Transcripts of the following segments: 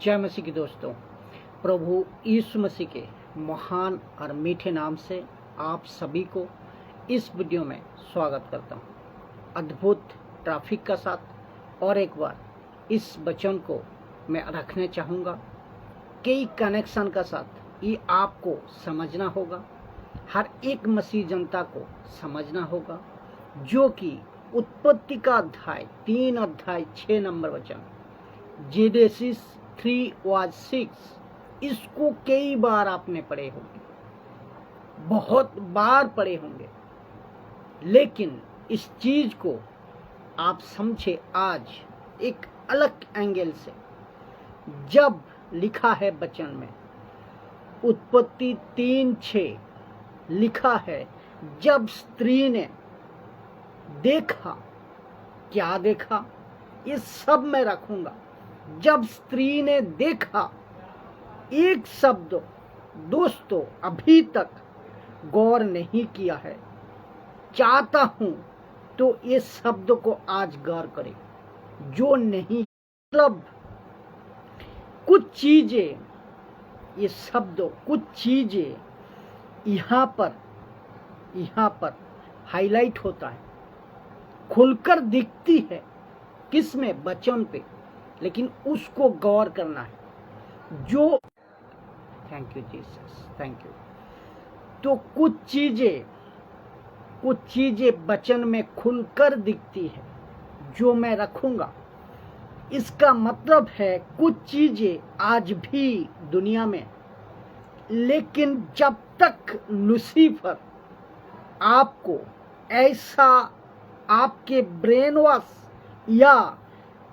जय मसीह की दोस्तों, प्रभु यीशु मसीह के महान और मीठे नाम से आप सभी को इस वीडियो में स्वागत करता हूँ। अद्भुत ट्रैफिक का साथ और एक बार इस वचन को मैं रखने चाहूँगा। कई कनेक्शन का साथ ये आपको समझना होगा, हर एक मसीह जनता को समझना होगा, जो कि उत्पत्ति का अध्याय 3 अध्याय 6 नंबर वचन, जेनेसिस 3:6, इसको कई बार आपने पढ़े होंगे, बहुत बार पढ़े होंगे, लेकिन इस चीज को आप समझे आज एक अलग एंगल से। जब लिखा है वचन में, उत्पत्ति 3:6 लिखा है, जब स्त्री ने देखा, क्या देखा, ये सब मैं रखूंगा। जब स्त्री ने देखा, एक शब्द दोस्तों अभी तक गौर नहीं किया है, चाहता हूं तो ये शब्द को आज गौर करें। जो नहीं, मतलब कुछ चीजें, ये शब्द कुछ चीजें यहाँ पर हाईलाइट होता है, खुलकर दिखती है, किसमें? वचन पे, लेकिन उसको गौर करना है। जो thank you Jesus, thank you. तो कुछ चीजें वचन में खुलकर दिखती है, जो मैं रखूंगा। इसका मतलब है कुछ चीजें आज भी दुनिया में, लेकिन जब तक लूसीफर आपको ऐसा, आपके ब्रेन वॉश या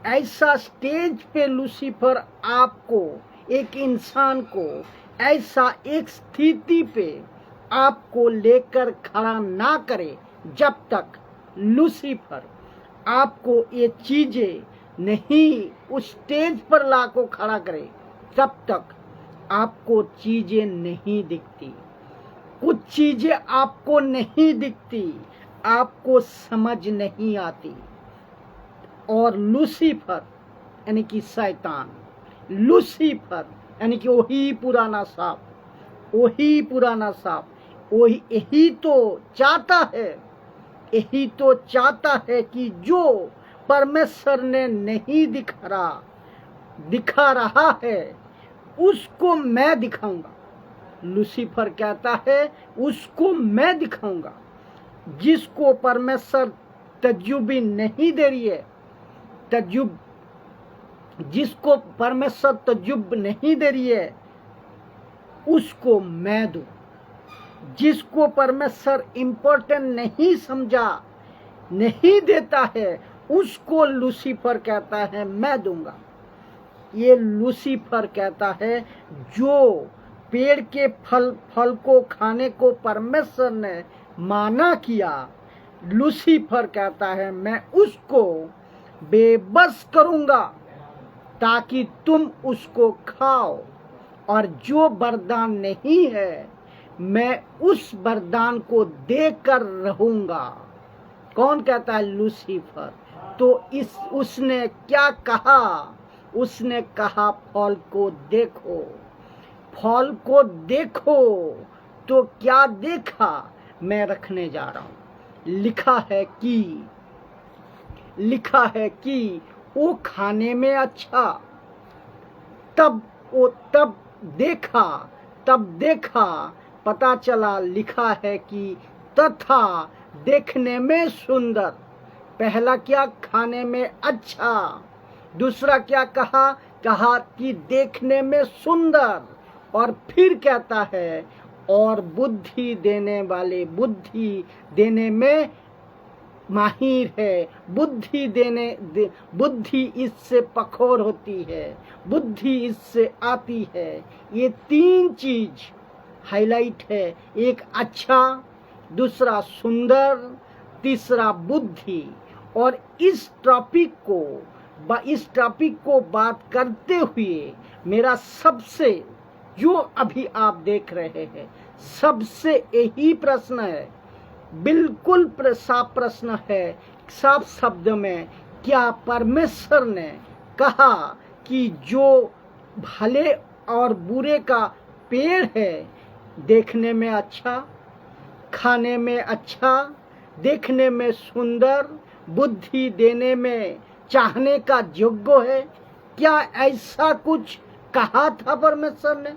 ऐसा स्टेज पे लूसीफर आपको, एक इंसान को ऐसा एक स्थिति पे आपको लेकर खड़ा ना करे, जब तक लूसीफर आपको ये चीजें नहीं उस स्टेज पर लाकर खड़ा करे, तब तक आपको चीजें नहीं दिखती। कुछ चीजें आपको नहीं दिखती, आपको समझ नहीं आती। और लूसीफर यानी कि शैतान, लूसीफर यानी कि वही पुराना सांप, यही तो चाहता है कि जो परमेश्वर ने नहीं दिखा रहा है, उसको मैं दिखाऊंगा। लूसीफर कहता है उसको मैं दिखाऊंगा। जिसको परमेश्वर तजुर्बे नहीं दे रही है, जिसको परमेश्वर तजुर्बे नहीं दे रही है, उसको मैं दूं। जिसको परमेश्वर इम्पोर्टेंट नहीं देता है, उसको लूसीफर कहता है मैं दूंगा। ये लूसीफर कहता है जो पेड़ के फल को खाने को परमेश्वर ने माना किया, लूसीफर कहता है मैं उसको बेबस करूंगा ताकि तुम उसको खाओ, और जो वरदान नहीं है, मैं उस वरदान को देकर रहूंगा। कौन कहता है? लूसीफर। तो उसने क्या कहा? उसने कहा फल को देखो। तो क्या देखा? मैं रखने जा रहा हूं। लिखा है कि वो खाने में अच्छा, तब देखा, पता चला, लिखा है कि तथा देखने में सुंदर। पहला क्या? खाने में अच्छा। दूसरा क्या कहा कि देखने में सुंदर। और फिर कहता है और बुद्धि देने में माहिर है। बुद्धि इससे पखोर होती है, बुद्धि इससे आती है। ये 3 चीज हाईलाइट है, एक अच्छा, दूसरा सुंदर, तीसरा बुद्धि। और इस टॉपिक को बात करते हुए मेरा सबसे, जो अभी आप देख रहे हैं, सबसे यही प्रश्न है, बिल्कुल साफ प्रश्न है, साफ शब्द में, क्या परमेश्वर ने कहा कि जो भले और बुरे का पेड़ है, देखने में अच्छा, खाने में अच्छा, देखने में सुंदर, बुद्धि देने में चाहने का योग्य है। क्या ऐसा कुछ कहा था परमेश्वर ने?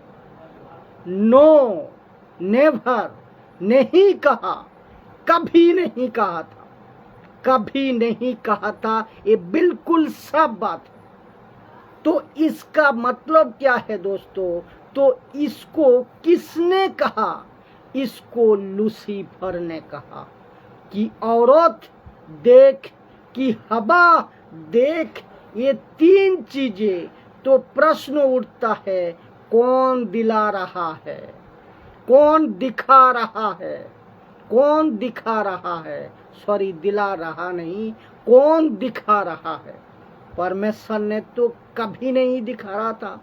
नो, नेवर, नहीं कहा, कभी नहीं कहा था, कभी नहीं कहा था। ये बिल्कुल साफ बात है। तो इसका मतलब क्या है दोस्तों? तो इसको किसने कहा? इसको लूसीफर ने कहा कि औरत देख, कि हवा देख, ये तीन चीजें। तो प्रश्न उठता है, कौन दिला रहा है? कौन दिखा रहा है? कौन दिखा रहा है? सॉरी, दिला रहा नहीं, कौन दिखा रहा है? परमेश्वर ने तो कभी नहीं दिखा रहा था।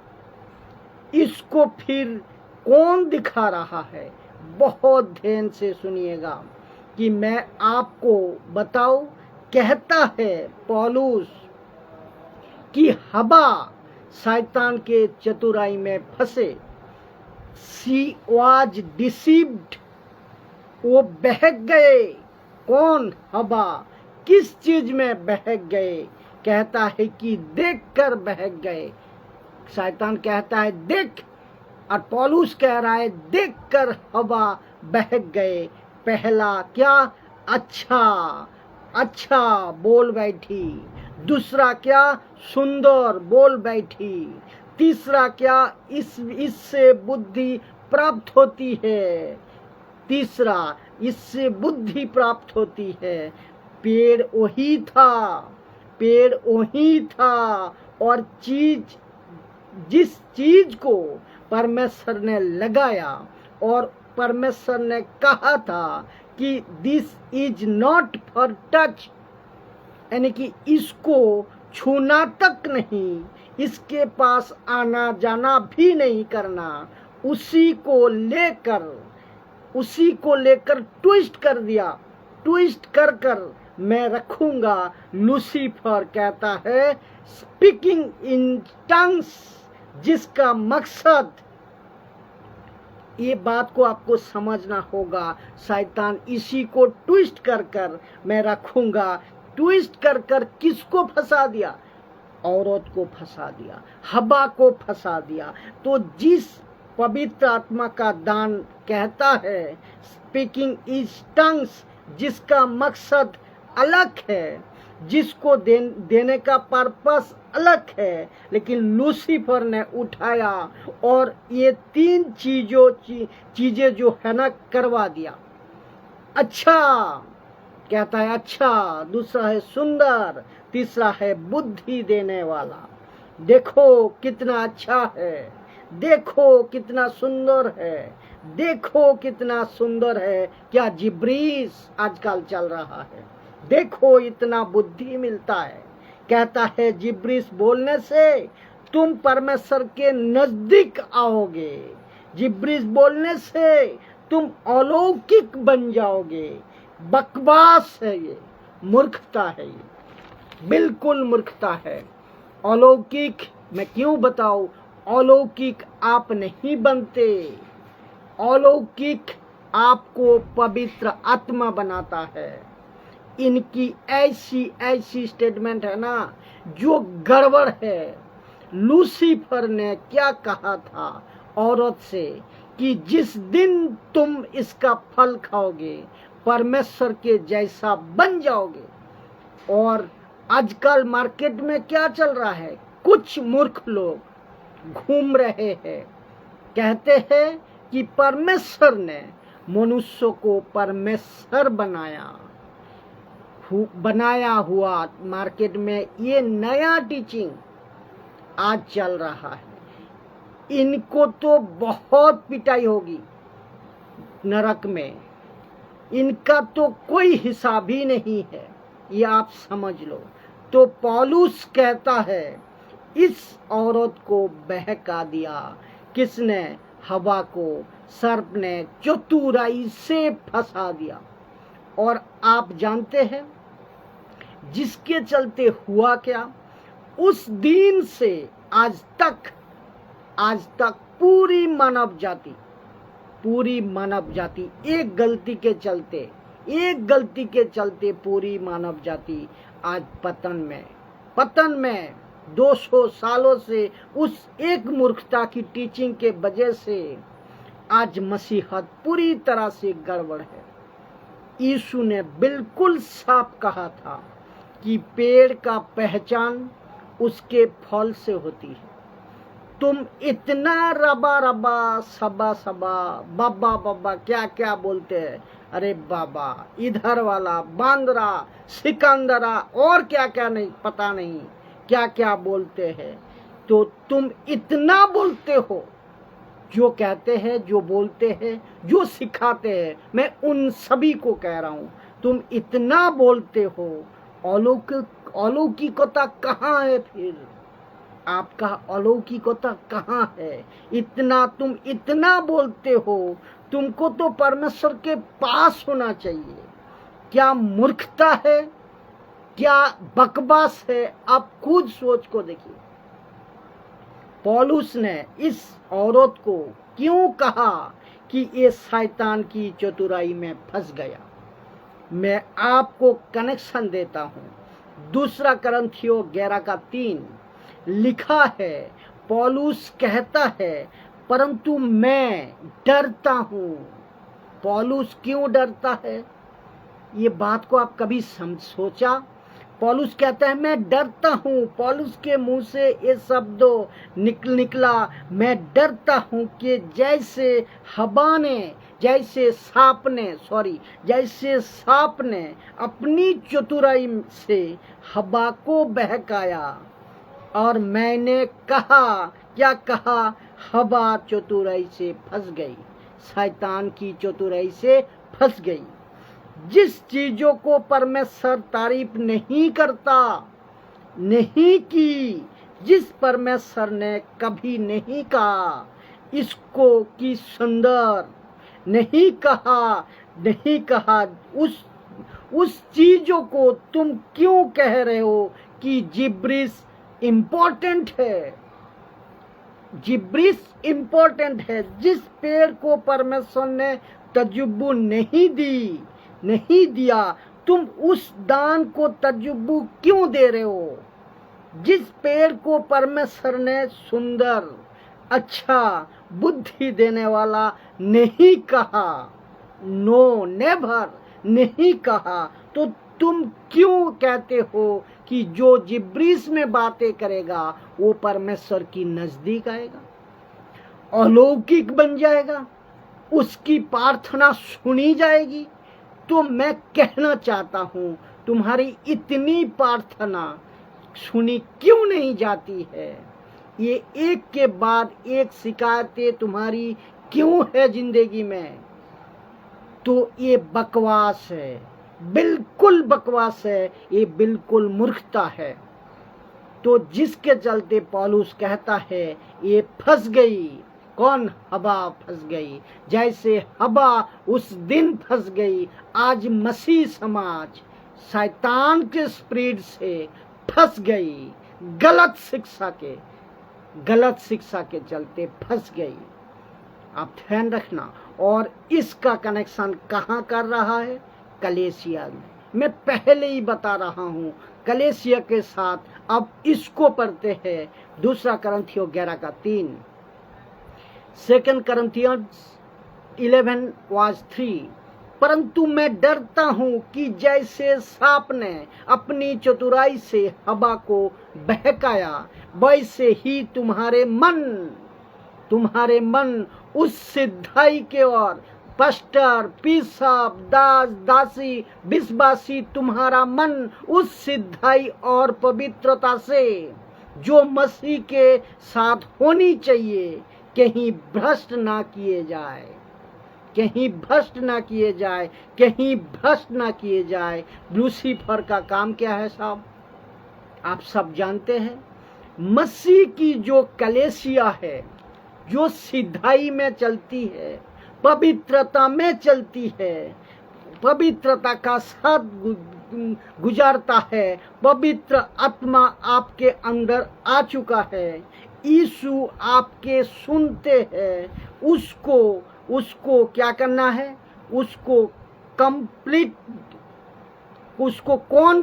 इसको फिर कौन दिखा रहा है? बहुत ध्यान से सुनिएगा कि मैं आपको बताऊं। कहता है पौलुस कि हवा शैतान के चतुराई में फंसे, शी वाज डिसीव्ड, वो बहक गए। कौन? हवा। किस चीज में बहक गए? कहता है कि देखकर बहक गए। शैतान कहता है देख, और पौलुस कह रहा है देखकर हवा बहक गए। पहला क्या? अच्छा, अच्छा बोल बैठी। दूसरा क्या? सुंदर बोल बैठी। तीसरा क्या? इससे बुद्धि प्राप्त होती है। तीसरा, इससे बुद्धि प्राप्त होती है। पेड़ वही था, पेड़ वही था, और चीज, जिस चीज को परमेश्वर ने लगाया और परमेश्वर ने कहा था कि this is not for touch, यानी कि इसको छूना तक नहीं, इसके पास आना जाना भी नहीं करना, उसी को लेकर ट्विस्ट कर दिया। ट्विस्ट कर कर मैं रखूंगा। लूसीफर कहता है स्पीकिंग इन टंग्स, जिसका मकसद, ये बात को आपको समझना होगा, शैतान इसी को ट्विस्ट कर कर मैं रखूंगा। ट्विस्ट कर कर किसको फंसा दिया? औरत को फंसा दिया, हवा को फंसा दिया। तो जिस पवित्र आत्मा का दान कहता है स्पीकिंग इज टंग्स, जिसका मकसद अलग है, जिसको देने का पर्पस अलग है, लेकिन लूसीफर ने उठाया और ये तीन चीजें जो है ना करवा दिया। अच्छा कहता है, अच्छा। दूसरा है सुंदर। तीसरा है बुद्धि देने वाला। देखो कितना अच्छा है, देखो कितना सुंदर है, देखो कितना सुंदर है। क्या जिब्रीस आजकल चल रहा है? देखो इतना बुद्धि मिलता है। कहता है जिब्रीस बोलने से तुम परमेश्वर के नजदीक आओगे। जिब्रीस बोलने से तुम अलौकिक बन जाओगे। बकवास है ये, मूर्खता है ये, बिल्कुल मूर्खता है। अलौकिक मैं क्यों बताऊं? अलौकिक आप नहीं बनते। अलौकिक आपको पवित्र आत्मा बनाता है। इनकी ऐसी स्टेटमेंट है ना जो गड़बड़ है। लूसीफर ने क्या कहा था औरत से कि जिस दिन तुम इसका फल खाओगे परमेश्वर के जैसा बन जाओगे। और आजकल मार्केट में क्या चल रहा है? कुछ मूर्ख लोग घूम रहे हैं, कहते हैं कि परमेश्वर ने मनुष्य को परमेश्वर बनाया हुआ। मार्केट में ये नया टीचिंग आज चल रहा है। इनको तो बहुत पिटाई होगी नरक में, इनका तो कोई हिसाब ही नहीं है, ये आप समझ लो। तो पौलुस कहता है इस औरत को बहका दिया। किसने? हवा को सर्प ने चतुराई से फंसा दिया। और आप जानते हैं जिसके चलते हुआ क्या? उस दिन से आज तक आज तक पूरी मानव जाति एक गलती के चलते पूरी मानव जाति आज पतन में 200 सालों से उस एक मूर्खता की टीचिंग के वजह से आज मसीहत पूरी तरह से गड़बड़ है। यीशु ने बिल्कुल साफ कहा था कि पेड़ का पहचान उसके फल से होती है। तुम इतना रबा सबा बाबा क्या बोलते हैं, अरे बाबा इधर वाला बांद्रा सिकंदरा और क्या नहीं, पता नहीं क्या बोलते हैं। तो तुम इतना बोलते हो, जो कहते हैं, जो बोलते हैं, जो सिखाते हैं, मैं उन सभी को कह रहा हूं, तुम इतना बोलते हो, अलौकिकता कहाँ है? फिर आपका अलौकिकता कहाँ है? तुम इतना बोलते हो, तुमको तो परमेश्वर के पास होना चाहिए। क्या मूर्खता है, क्या बकवास है? आप खुद सोच को देखिए। पौलुस ने इस औरत को क्यों कहा कि ये शैतान की चतुराई में फंस गया? मैं आपको कनेक्शन देता हूं। 2 कुरिन्थियों 11:3 लिखा है, पौलुस कहता है, परंतु मैं डरता हूं। पौलुस क्यों डरता है? ये बात को आप कभी सोचा? पौलुस कहता है मैं डरता हूं। पौलुस के मुंह से ये शब्द निकला, मैं डरता हूं कि जैसे सांप ने अपनी चतुराई से हवा को बहकाया, और मैंने क्या कहा? हवा चतुराई से फंस गई, शैतान की चतुराई से फंस गई। जिस चीजों को परमेश्वर तारीफ नहीं की, जिस परमेश्वर ने कभी नहीं कहा इसको कि सुंदर, नहीं कहा उस चीजों को तुम क्यों कह रहे हो कि जिब्रिश इम्पोर्टेंट है? जिस पेड़ को परमेश्वर ने तजुब्बू नहीं दिया, तुम उस दान को तजुब्बू क्यों दे रहे हो? जिस पेड़ को परमेश्वर ने सुंदर, अच्छा, बुद्धि देने वाला नहीं कहा, नो नेवर नहीं कहा, तो तुम क्यों कहते हो कि जो जिब्रीस में बातें करेगा वो परमेश्वर की नजदीक आएगा, अलौकिक बन जाएगा, उसकी प्रार्थना सुनी जाएगी? तो मैं कहना चाहता हूं, तुम्हारी इतनी प्रार्थना सुनी क्यों नहीं जाती है? ये एक के बाद एक शिकायतें तुम्हारी क्यों है जिंदगी में? तो ये बकवास है, बिल्कुल बकवास है, ये बिल्कुल मूर्खता है। तो जिसके चलते पौलुस कहता है ये फंस गई। कौन? हवा फंस गई। जैसे हवा उस दिन फंस गई, आज मसीह समाज शैतान के स्पिरिट से फंस गई, गलत शिक्षा के चलते फंस गई। आप ध्यान रखना। और इसका कनेक्शन कहाँ कर रहा है? कलीसिया में। मैं पहले ही बता रहा हूँ, कलीसिया के साथ। अब इसको पढ़ते हैं 2 कुरिन्थियों 11:3, 2 कुरिन्थियों 11:3। परंतु मैं डरता हूँ कि जैसे सांप ने अपनी चतुराई से हवा को बहकाया, वैसे ही तुम्हारे मन उस सिद्धाई के ओर, पस्टर, पिसाब, दास, दासी, विश्वासी, तुम्हारा मन उस सिद्धाई और पवित्रता से जो मसीह के साथ होनी चाहिए, कहीं भ्रष्ट ना किए जाए। लूसीफर का काम क्या है साहब? आप सब जानते हैं। मसीह की जो कलीसिया है, जो सिद्धाई में चलती है, पवित्रता में चलती है, पवित्रता का साथ गुजारता है, पवित्र आत्मा आपके अंदर आ चुका है, यीशु आपके सुनते हैं, उसको क्या करना है, उसको कंप्लीट, उसको कौन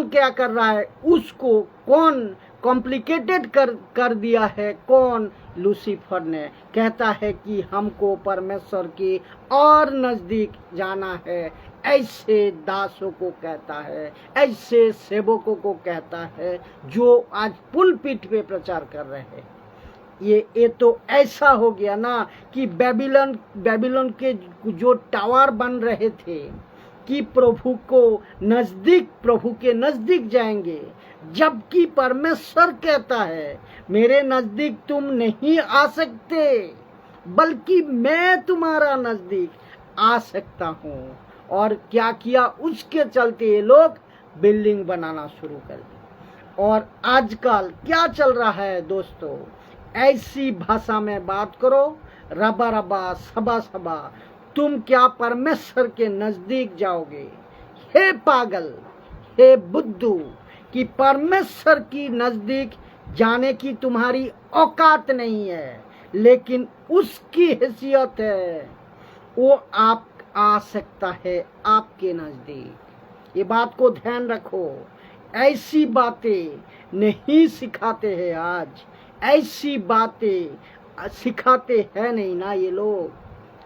क्या कर रहा है, उसको कौन कॉम्प्लिकेटेड कर दिया है, कौन, लूसीफर ने। कहता है कि हमको परमेश्वर की और नजदीक जाना है, ऐसे दासों को कहता है, ऐसे सेवकों को कहता है जो आज पुलपिट पे प्रचार कर रहे हैं। ये तो ऐसा हो गया ना कि बेबीलोन के जो टावर बन रहे थे कि प्रभु के नजदीक जाएंगे, जबकि परमेश्वर कहता है मेरे नजदीक तुम नहीं आ सकते, बल्कि मैं तुम्हारा नजदीक आ सकता हूँ। और क्या किया, उसके चलते ये लोग बिल्डिंग बनाना शुरू कर दी। और आजकल क्या चल रहा है दोस्तों, ऐसी भाषा में बात करो, रबा रबा सबा सबा, तुम क्या परमेश्वर के नजदीक जाओगे? हे पागल, हे बुद्धू, कि परमेश्वर की नजदीक जाने की तुम्हारी औकात नहीं है, लेकिन उसकी हैसियत है, वो आप आ सकता है आपके नजदीक। ये बात को ध्यान रखो। ऐसी बातें नहीं सिखाते हैं आज, ऐसी बातें सिखाते हैं नहीं ना ये लोग,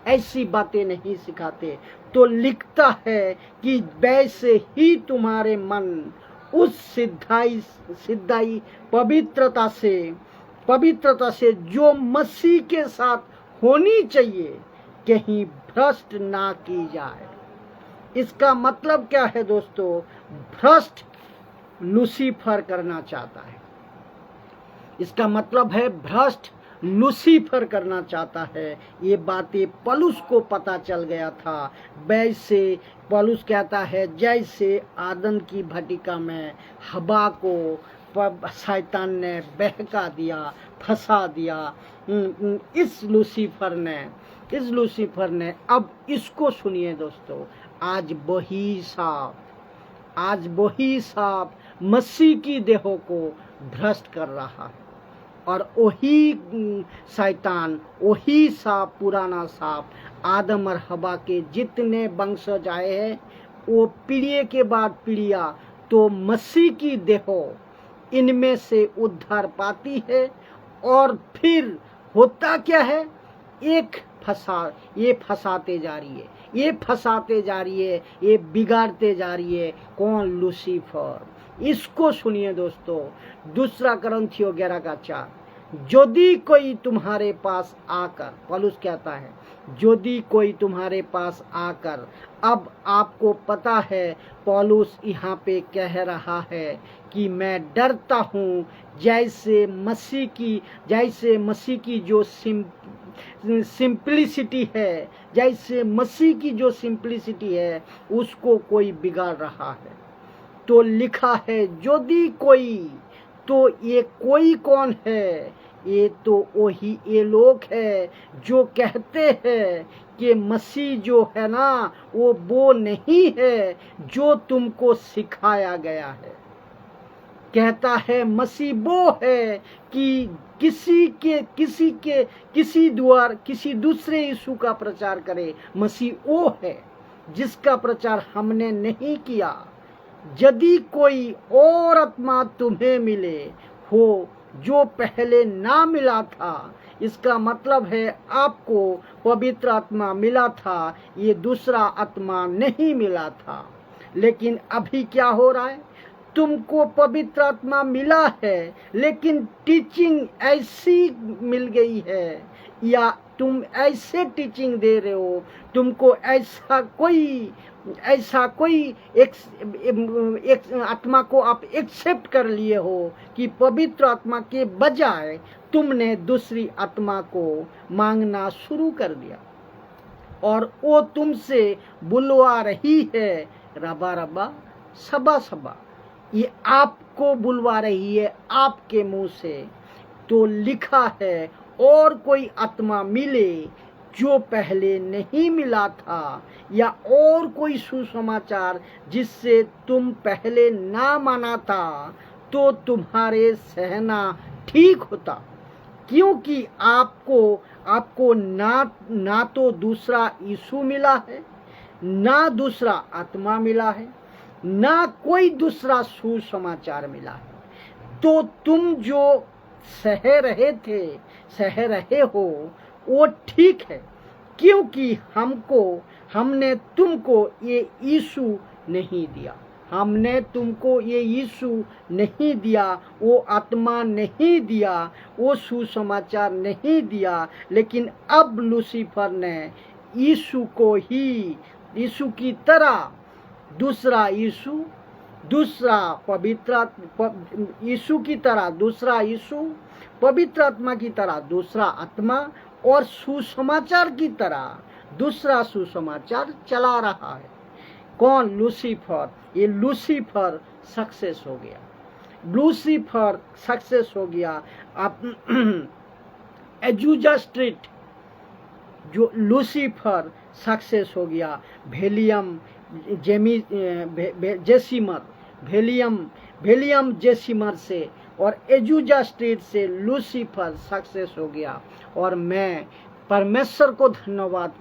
ऐसी बातें नहीं सिखाते। तो लिखता है कि वैसे ही तुम्हारे मन उस सिद्धाई पवित्रता से जो मसीह के साथ होनी चाहिए, कहीं भ्रष्ट ना की जाए। इसका मतलब क्या है दोस्तों? भ्रष्ट लूसीफर करना चाहता है। इसका मतलब है भ्रष्ट लूसीफर करना चाहता है। ये बातें पौलुस को पता चल गया था। वैसे पौलुस कहता है जैसे आदम की भटिका में हवा को शैतान ने बहका दिया, फंसा दिया, इस लूसीफर ने अब इसको सुनिए दोस्तों, आज वही सांप मसीह की देहों को भ्रष्ट कर रहा है। और वही शैतान, वही सांप, पुराना सांप, आदम और हवा के जितने वंशज आए हैं, वो पीढ़ी के बाद पीढ़ियां तो मसीह की देहों इनमें से उद्धार पाती है। और फिर होता क्या है, ये फंसाते जा रही है, ये बिगाड़ते जा रही है। कौन? लूसीफर। इसको सुनिए दोस्तों, 2 कुरिन्थियों 11:4, यदि कोई तुम्हारे पास आकर, पौलुस कहता है यदि कोई तुम्हारे पास आकर, अब आपको पता है पौलुस यहाँ पे कह रहा है कि मैं डरता हूँ, जैसे मसीह की जो सिंप्लिसिटी है, जैसे मसीह की जो सिंप्लिसिटी है उसको कोई बिगाड़ रहा है। तो लिखा है यदि कोई, तो ये कोई कौन है? ये तो वही ये लोग है जो कहते हैं कि मसीह जो है ना वो नहीं है जो तुमको सिखाया गया है। कहता है मसीह वो है कि किसी दूसरे यीशु का प्रचार करे। मसीह वो है जिसका प्रचार हमने नहीं किया। यदि कोई और आत्मा तुम्हें मिले हो जो पहले ना मिला था, इसका मतलब है आपको पवित्र आत्मा मिला था, ये दूसरा आत्मा नहीं मिला था। लेकिन अभी क्या हो रहा है, तुमको पवित्र आत्मा मिला है, लेकिन टीचिंग ऐसी मिल गई है, या तुम ऐसे टीचिंग दे रहे हो, तुमको ऐसा कोई एक आत्मा को आप एक्सेप्ट कर लिए हो कि पवित्र आत्मा के बजाय तुमने दूसरी आत्मा को मांगना शुरू कर दिया, और वो तुमसे बुलवा रही है रबा रबा सबा सबा, ये आपको बुलवा रही है आपके मुंह से। तो लिखा है और कोई आत्मा मिले जो पहले नहीं मिला था, या और कोई सुसमाचार जिससे तुम पहले ना माना था, तो तुम्हारे सहना ठीक होता। क्योंकि आपको ना तो दूसरा यीशु मिला है, ना दूसरा आत्मा मिला है, ना कोई दूसरा सुसमाचार मिला है। तो तुम जो सह रहे हो वो ठीक है, क्योंकि हमने तुमको ये यीशु नहीं दिया, हमने तुमको ये यीशु नहीं दिया, वो आत्मा नहीं दिया, वो सुसमाचार नहीं दिया। लेकिन अब लूसीफर ने यीशु को ही, यीशु की तरह दूसरा यीशु, दूसरा पवित्र यीशु की तरह दूसरा यीशु, पवित्र आत्मा की तरह दूसरा आत्मा और सुसमाचार की तरह दूसरा सुसमाचार चला रहा है। कौन? लूसीफर। ये लूसीफर सक्सेस हो गया, लूसीफर सक्सेस हो गया। आप एजुजा स्ट्रीट जो लूसीफर सक्सेस हो गया, वेलियम जेसिमर से और एजुजा स्ट्रीट से लूसीफर सक्सेस हो गया। और मैं परमेश्वर को धन्यवाद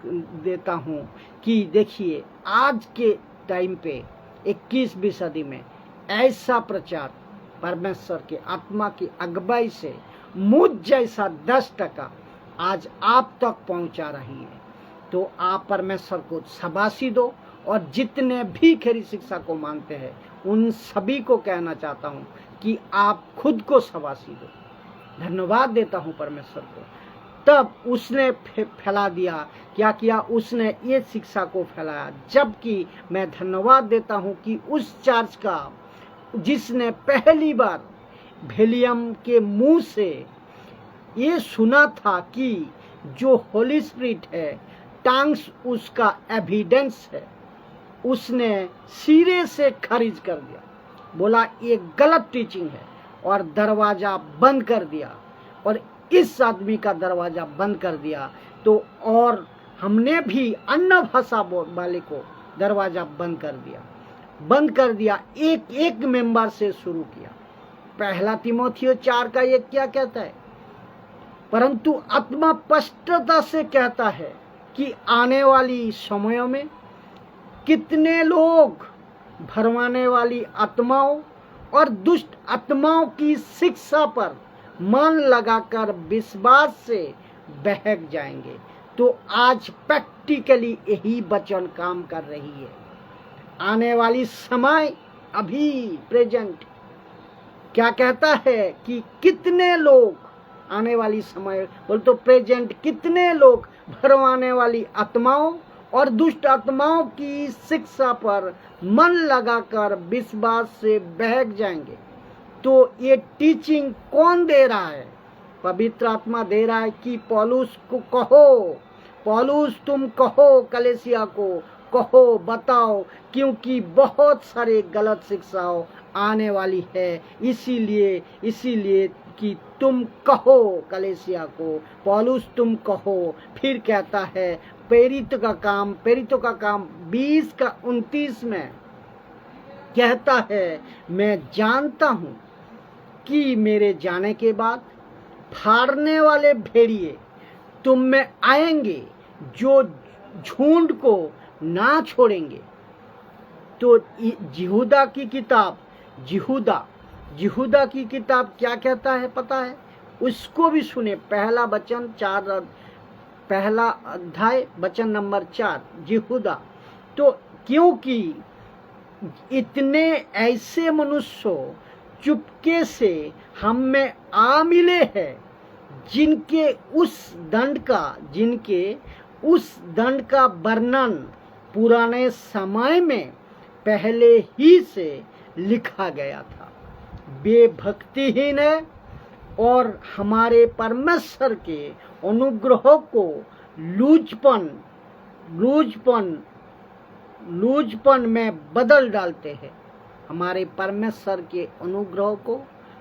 देता हूँ कि देखिए आज के टाइम पे 21वीं सदी में ऐसा प्रचार परमेश्वर के आत्मा की अगुवाई से मुझ जैसा 10% आज आप तक पहुंचा रही है। तो आप परमेश्वर को शाबाशी दो, और जितने भी खरी शिक्षा को मानते हैं उन सभी को कहना चाहता हूं कि आप खुद को शाबाशी दो। धन्यवाद देता हूं परमेश्वर को। तब उसने फैला दिया, क्या किया? उसने ये शिक्षा को फैलाया। जबकि मैं धन्यवाद देता हूं कि उस चर्च का जिसने पहली बार वेलियम के मुंह से ये सुना था कि जो होली स्पिरिट है, टंग्स उसका एविडेंस है, उसने सिरे से खारिज कर दिया, बोला ये गलत टीचिंग है और दरवाजा बंद कर दिया। और इस आदमी का दरवाजा बंद कर दिया तो और हमने भी अन्य भाषा वाले को दरवाजा बंद कर दिया। एक मेंबर से शुरू किया। पहला तीमुथियो 4 का 1 क्या कहता है? परंतु आत्मा स्पष्टता से कहता है कि आने वाली समयों में कितने लोग भरमाने वाली आत्माओं और दुष्ट आत्माओं की शिक्षा पर मन लगाकर विश्वास से बहक जाएंगे। तो आज प्रैक्टिकली यही वचन काम कर रही है। आने वाली समय अभी प्रेजेंट क्या कहता है कि कितने लोग आने वाली समय बोल तो प्रेजेंट कितने लोग भरमाने वाली आत्माओं और दुष्ट आत्माओं की शिक्षा पर मन लगाकर विश्वास से बहक जाएंगे। तो ये टीचिंग कौन दे रहा है? पवित्र आत्मा दे रहा है कि पौलुस को कहो, पौलुस तुम कहो, कलीसिया को कहो, बताओ, क्योंकि बहुत सारे गलत शिक्षाओं आने वाली है। इसीलिए कि तुम कहो कलीसिया को, पौलुस तुम कहो। फिर कहता है प्रेरितों का काम 20:29 में कहता है, मैं जानता हूं कि मेरे जाने के बाद फाड़ने वाले भेड़िए तुम में आएंगे जो झुंड को ना छोड़ेंगे। तो यहूदा की किताब क्या कहता है पता है? उसको भी सुने। पहला अध्याय वचन नंबर 4 यहूदा। तो क्योंकि इतने ऐसे मनुष्य चुपके से हम में आ मिले हैं जिनके उस दंड का वर्णन पुराने समय में पहले ही से लिखा गया था। वे भक्तिहीन है और हमारे परमेश्वर के अनुग्रह को लूजपन में बदल डालते हैं। हमारे परमेश्वर के अनुग्रह को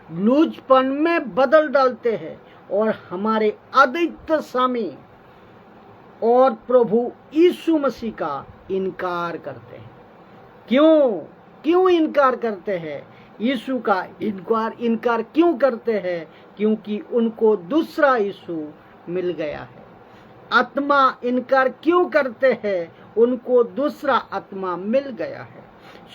लूजपन में बदल डालते हैं और हमारे अद्वितीय स्वामी और प्रभु यीशु मसीह का इनकार करते हैं। क्यों इनकार करते हैं? यीशु का इनकार क्यों करते हैं? क्योंकि उनको दूसरा यीशु मिल गया है। आत्मा इनकार क्यों करते हैं? उनको दूसरा आत्मा मिल गया है।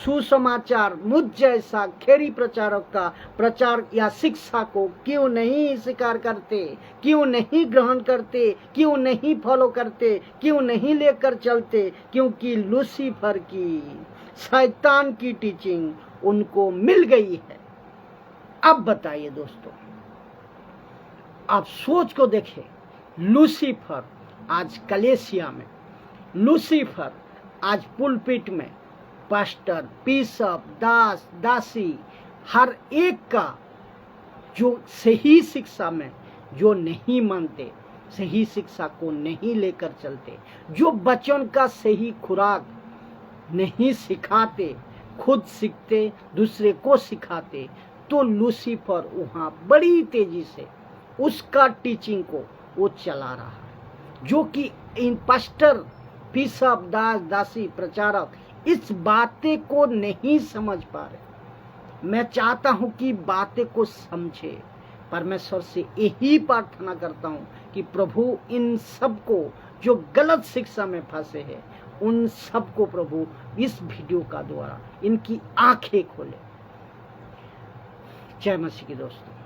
सुसमाचार मुझ जैसा खेड़ी प्रचारक का प्रचार या शिक्षा को क्यों नहीं स्वीकार करते, क्यों नहीं ग्रहण करते, क्यों नहीं फॉलो करते, क्यों नहीं लेकर चलते? क्योंकि लूसीफर की, शैतान की टीचिंग उनको मिल गई है। अब बताइए दोस्तों, आप सोच को देखें। लूसीफर आज कलेसिया में, लूसीफर आज पुलपिट में, पास्टर, बिशप, दास, दासी, हर एक का जो सही शिक्षा में जो नहीं मानते, सही शिक्षा को नहीं लेकर चलते, जो वचन का सही खुराक नहीं सिखाते, खुद सीखते दूसरे को सिखाते, तो लूसीफर वहाँ बड़ी तेजी से उसका टीचिंग को वो चला रहा है, जो कि इन पास्टर, बिशप, दास, दासी, प्रचारक इस बातें को नहीं समझ पा रहे। मैं चाहता हूं कि बातें को समझे। परमेश्वर से यही प्रार्थना करता हूं कि प्रभु इन सब को जो गलत शिक्षा में फंसे हैं, उन सब को प्रभु इस वीडियो का द्वारा इनकी आंखें खोले। जय मसीह की दोस्तों।